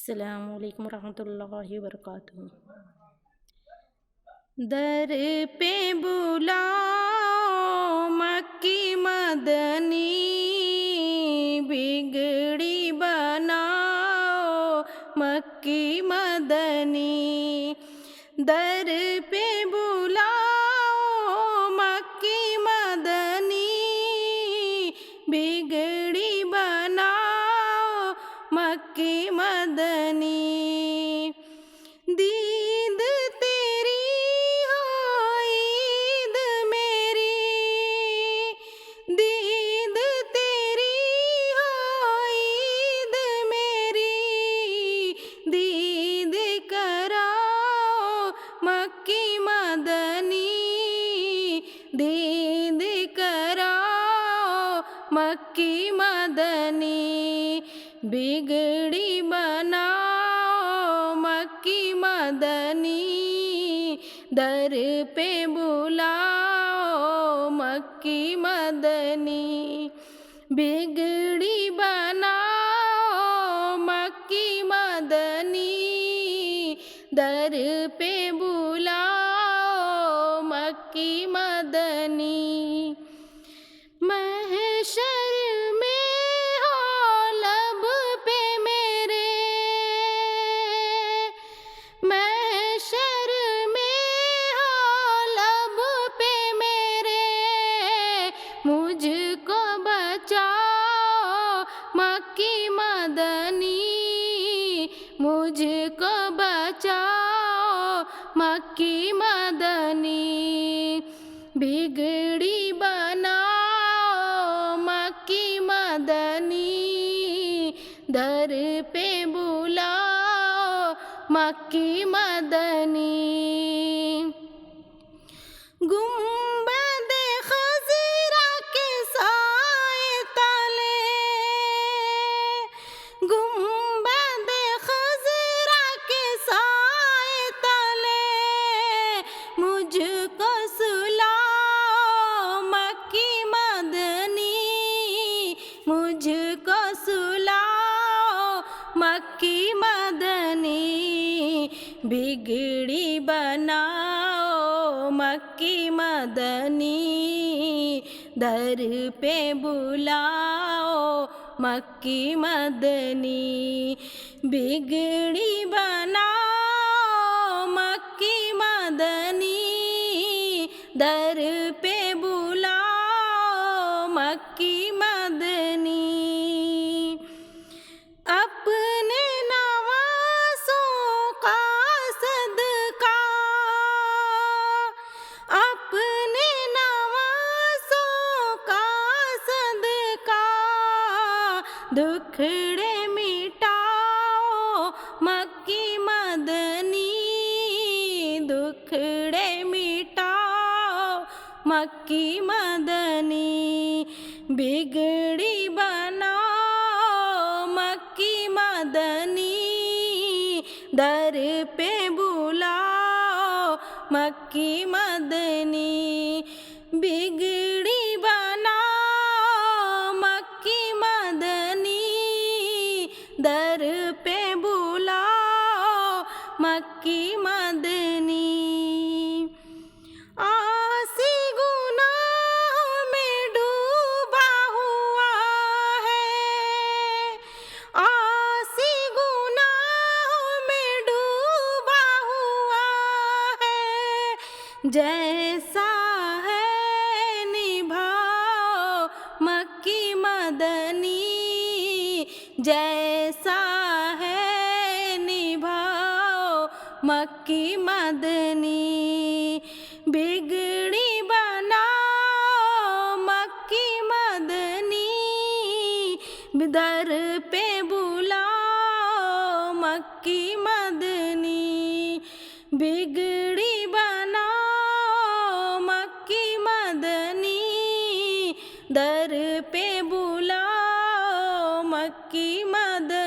अस्सलामु अलैकुम रहमतुल्लाहि व बरकातुहू। दर पे बुलाओ मक्की मदनी, बिगड़ी बनाओ मक्की मदनी। दर पे बुलाओ मक्की मदनी, बिगड़ी बनाओ मक्की मदनी। दीद तेरी हो ईद मेरी, दीद तेरी हो ईद मेरी। दीद कराओ मक्की मदनी, दीद कराओ मक्की मदनी। बिगड़ी बनाओ मक्की मदनी, दर पे बुलाओ मक्की मदनी। बिगड़ी बनाओ मक्की मदनी, दर पे बुलाओ मक्की मदनी। महशर में हो लब पे मेरे, महशर में हो लब पे मेरे। मुझको बचाओ मक्की मदनी, मुझको बचाओ मक्की मदनी। बिगड़ी बनाओ मक्की मदनी, दर पे बुलाओ मक्की मदनी। गुंबदे खज़रा के साए तले, गुंबदे खज़रा के साए तले। मुझको सुलाओ मक्की मदनी, मुझको सुलाओ मक्की मदनी। बिगड़ी बनाओ मक्की मदनी, दर पे बुलाओ मक्की मदनी। बिगड़ी बनाओ मक्की मदनी, दर पे बुलाओ मक्की मदनी। अपने नवासों का सदका, अपने नवासों का सदका। दुखड़े मिटाओ मक्की मदनी, दुखड़े मिटाओ मक्की मदनी। बिगड़ी बनाओ मक्की मदनी, दर पे बुलाओ मक्की मदनी। बिगड़ी बनाओ मक्की मदनी, दर पे बुलाओ मक्की मदनी। आसी गुनाहों में डूबा हुआ है, आसी गुनाहों में डूबा हुआ है। जैसा है निभाओ मक्की मदनी, जैसा है निभाओ मक्की मदनी। बिगड़ी बनाओ मक्की मदनी, दर पे बुलाओ मक्की मदनी। बिगड़ी बनाओ मक्की मदनी, दर पे बुलाओ मक्की मदनी।